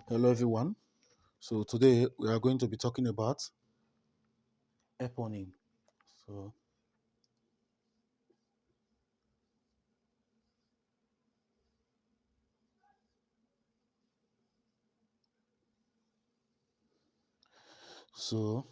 Hello, everyone. So today we are going to be talking about eponym. So, so,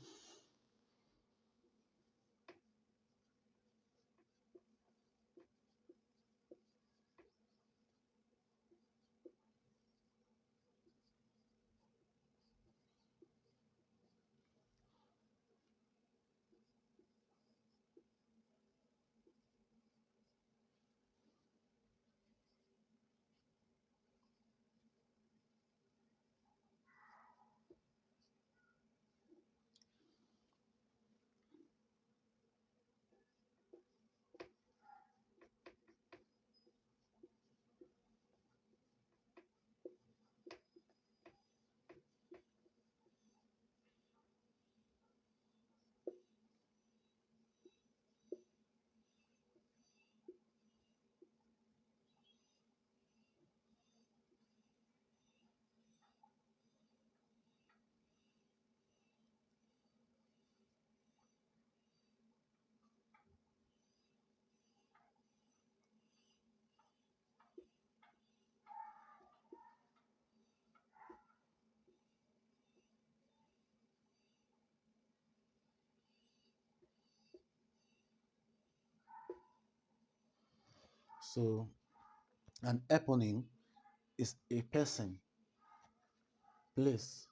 so, an eponym is a person, place,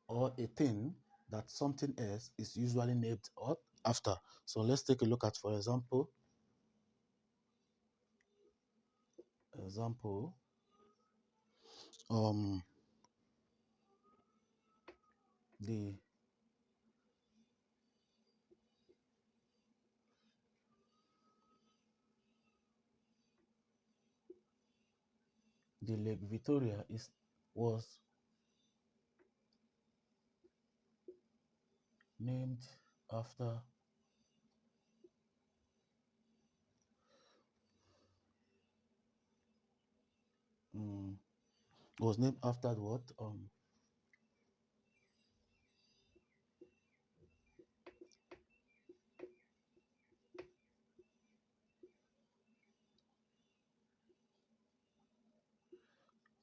or a thing that something else is usually named or after. So let's take a look at, for example, um, the the Lake Victoria was named after um, was named after what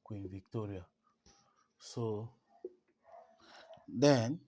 Queen Victoria. So then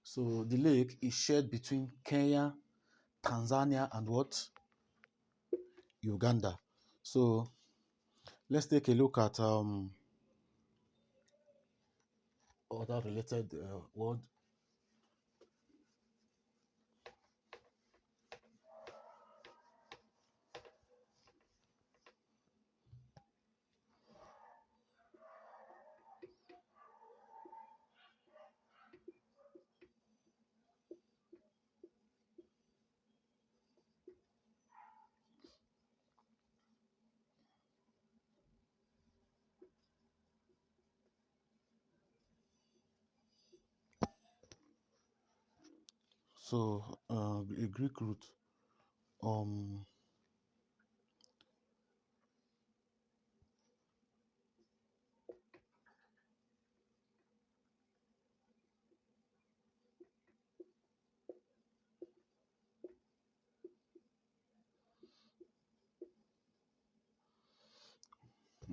so the lake is shared between Kenya, Tanzania, and what? Uganda. So let's take a look at other related word. So a Greek root um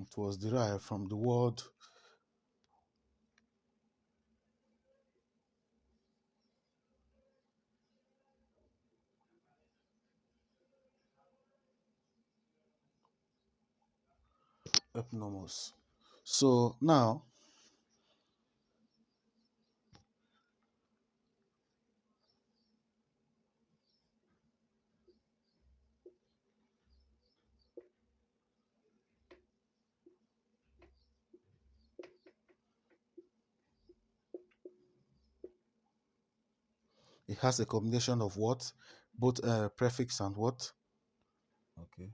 it was derived from the word eponymous. So now has a combination of what? Both prefix and what? Okay.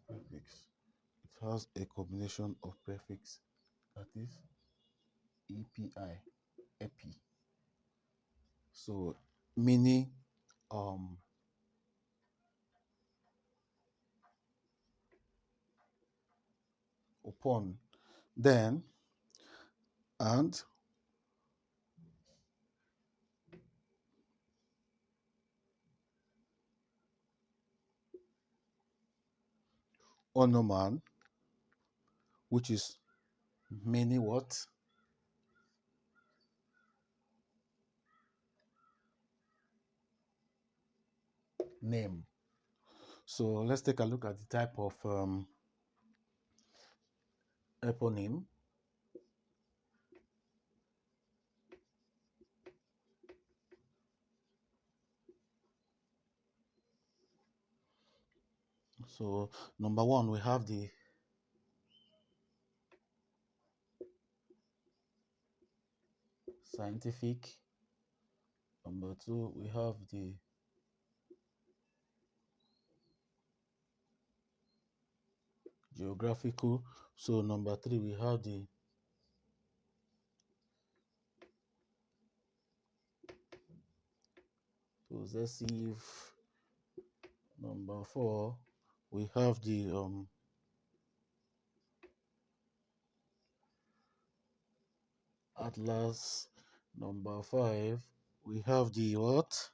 Prefix. It has a combination of prefix, that is EPI, epi. So meaning um upon, then, and, onoman, which is many what? Name. So let's take a look at the type of eponym. So number one, we have the scientific. Number two, we have the geographical. So number three, we have the possessive. Number four, we have the atlas. Number five, we have the what?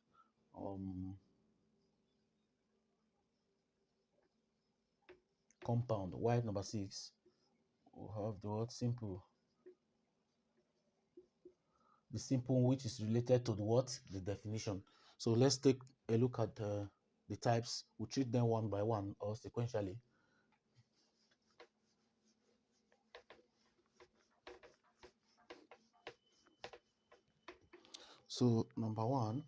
Compound. While number six, we have the what? Simple. The simple, which is related to the what? The definition. So let's take a look at the types. We treat them one by one or sequentially. So number one,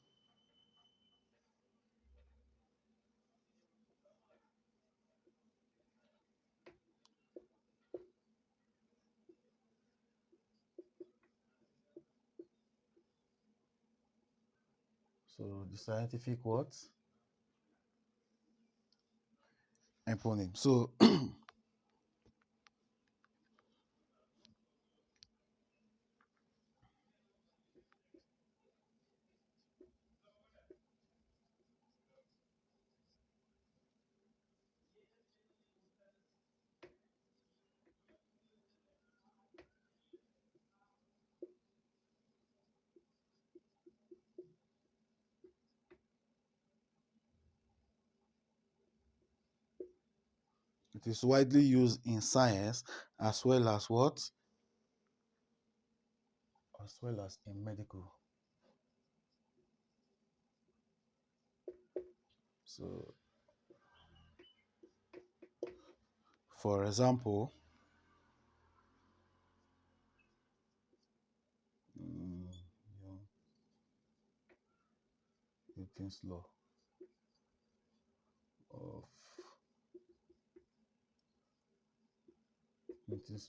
so the scientific what? Eponym. So it is widely used in science as well as what? As well as in medical. So for example, mm, yeah, Newton's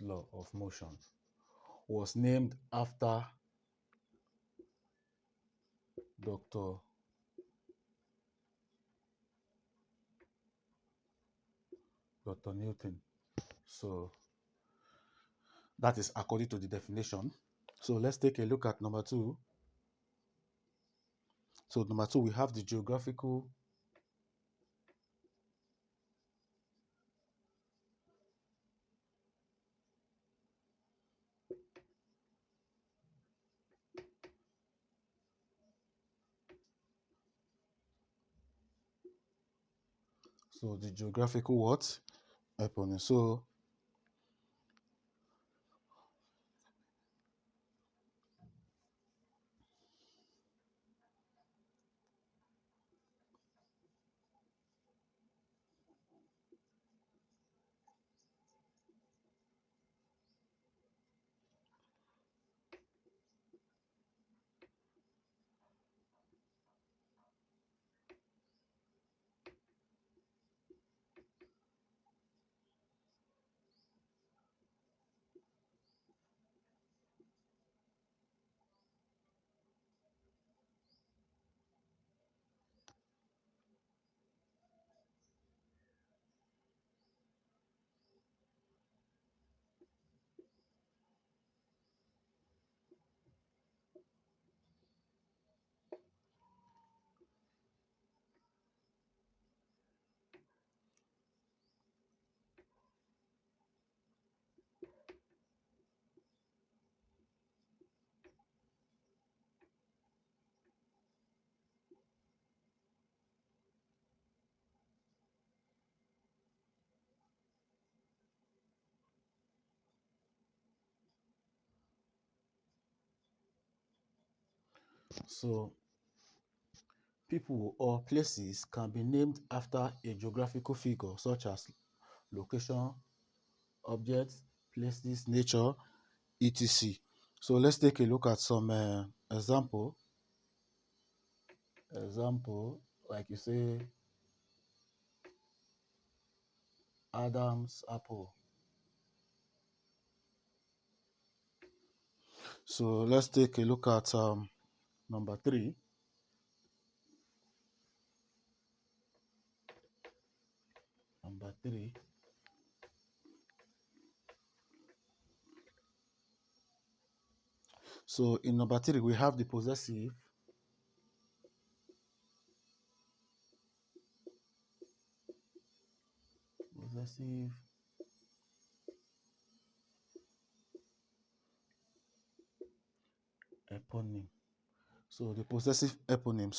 law of motion was named after Dr. Newton. So that is according to the definition. So let's take a look at number two. So number two, we have the geographical. So the geographical what? Eponym. So So people or places can be named after a geographical figure such as location, objects, places, nature, etc. So let's take a look at some example. Example, like you say, Adam's apple. So let's take a look at number 3. Number 3. So in number 3, we have the possessive eponym. So the possessive eponym.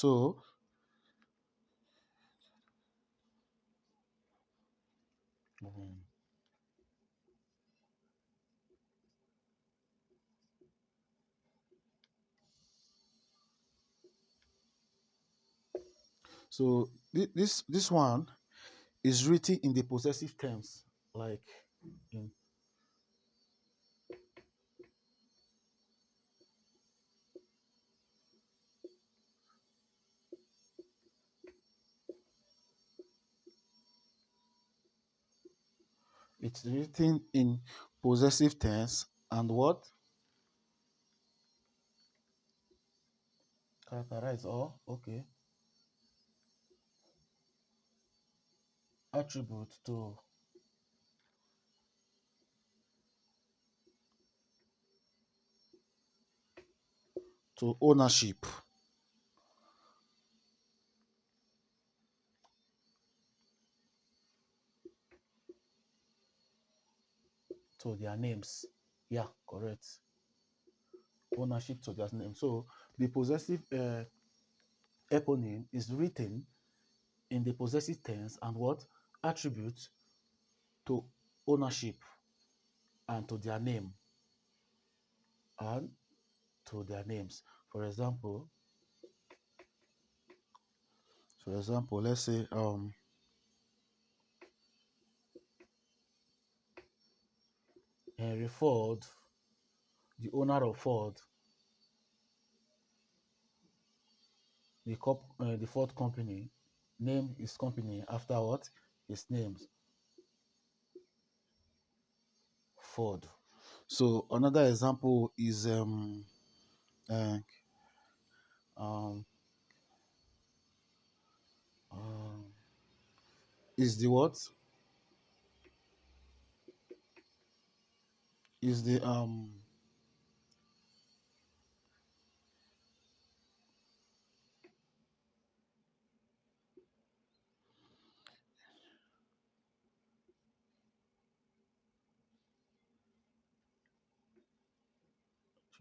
Um, so this one is written in the possessive tense, like in it's written in possessive tense and what characterize or okay attribute to ownership, to their names. Yeah, correct. Ownership to their name. So the possessive eponym is written in the possessive tense and what attribute to ownership and to their name and to their names. For example, let's say Henry Ford, the owner of Ford, the Ford company, named his company after what? His name, Ford. So another example is uh, um, um, is the what? Is the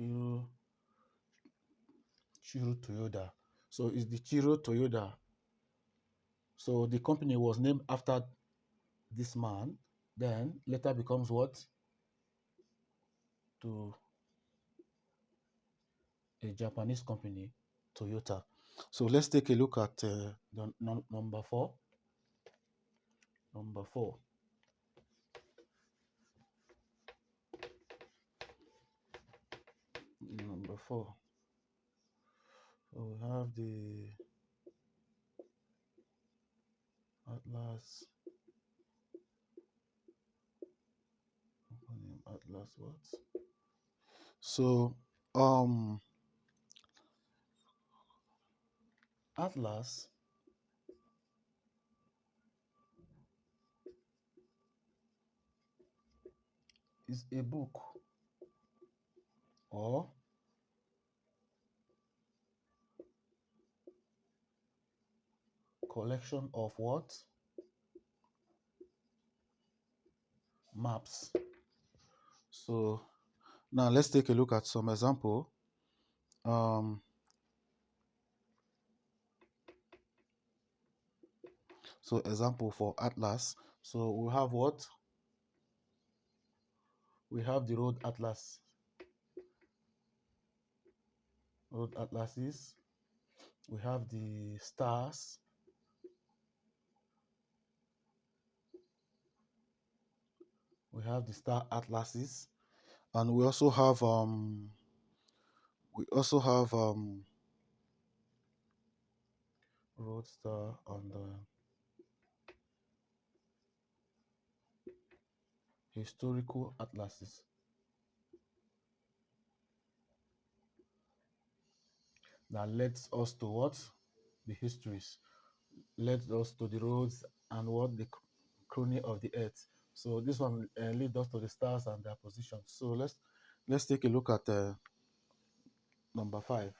Chiro Chiro Toyota. So it's the Chiro Toyota. So the company was named after this man, then later becomes what? To a Japanese company, Toyota. So let's take a look at number 4. Number 4. Number 4. So we have the Atlas. Atlas what? So Atlas is a book or collection of what? Maps. So now let's take a look at some example. So example for Atlas. So we have what? We have the road atlas. Road atlases. We have the stars. We have the star atlases, and we also have roadstar and historical atlases that leads us to what? The histories. Leads us to the roads and what? The crony of the earth. So this one leads us to the stars and their positions. So let's take a look at number 5.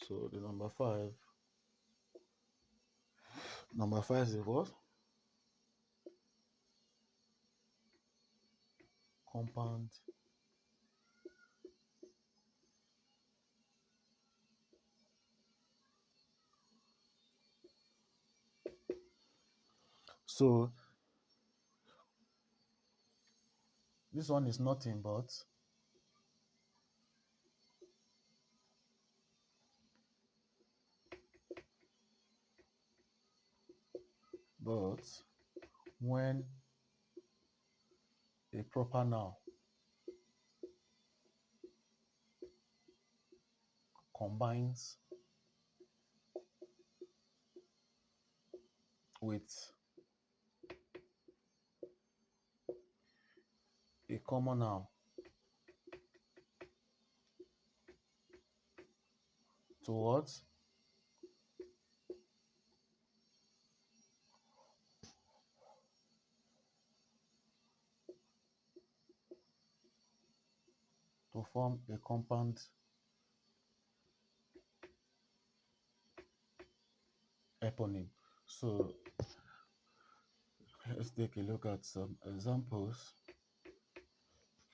So the number five is what? Compound. So this one is nothing but when a proper noun combines with a common noun to what? To form a compound eponym. So let's take a look at some examples.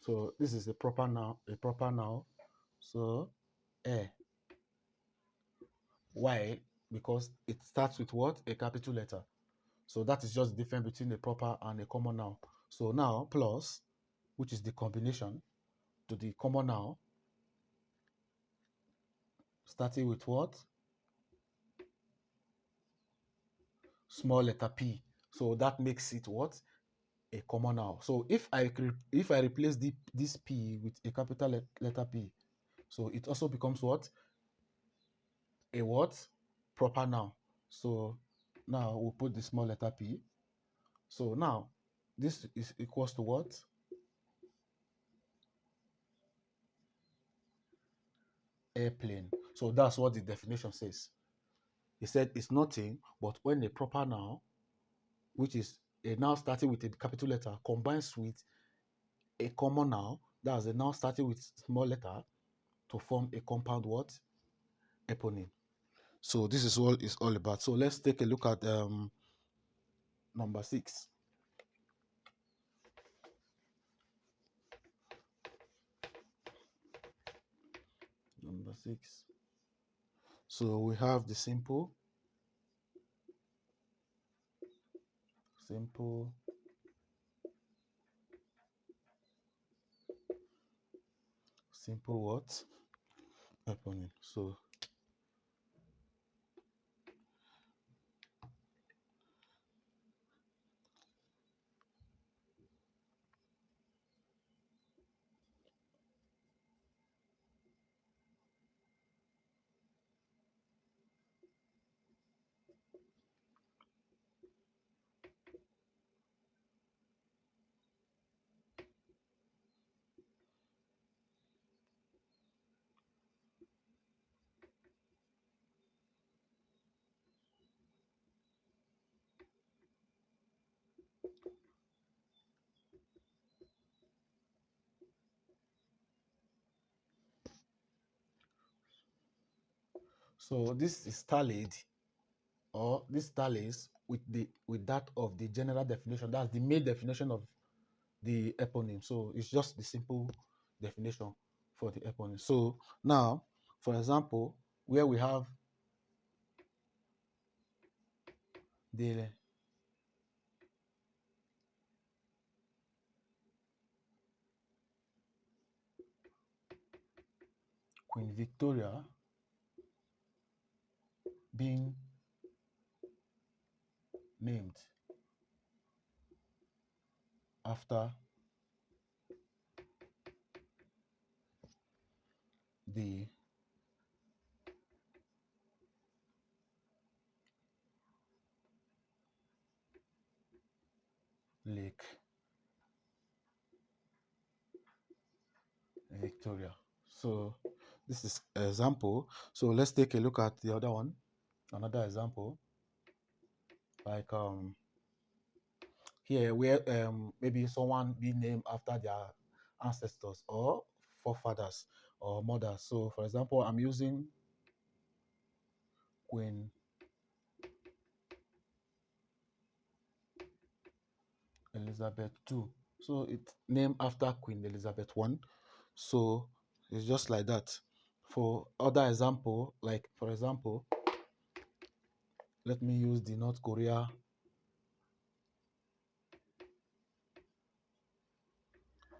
So this is a proper noun. So a why? Because it starts with what? A capital letter. So that is just the difference between a proper and a common noun. So now plus, which is the combination to the common noun, starting with what? Small letter p. So that makes it what? A common noun. So if I replace this p with a capital letter p, so it also becomes what? A what? Proper noun. So now we'll put the small letter p. So now this is equals to what? Airplane. So that's what the definition says. It said it's nothing but when a proper noun, which is a noun starting with a capital letter, combines with a common noun, that's a noun starting with small letter, to form a compound what? Eponym. So this is what it's all about. So let's take a look at number 6. Number 6. So we have the simple what? Eponym. So this is tallied, or this tallies with that of the general definition. That's the main definition of the eponym. So it's just the simple definition for the eponym. So now, for example, where we have the Queen Victoria being named after the Lake Victoria. So this is example. So let's take a look at the other one. Another example, like here where maybe someone be named after their ancestors or forefathers or mothers. So for example, I'm using Queen Elizabeth II. So it's named after Queen Elizabeth I. So it's just like that. For other example, like for example, let me use the North Korea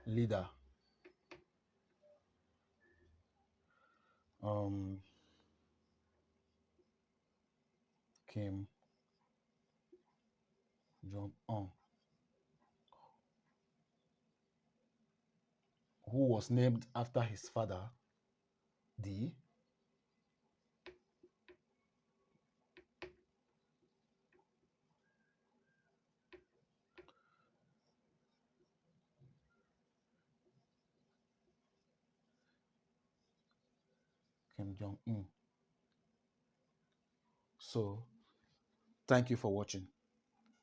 leader, um, Kim Jong-un, who was named after his father, the Kim Jong-un. So thank you for watching.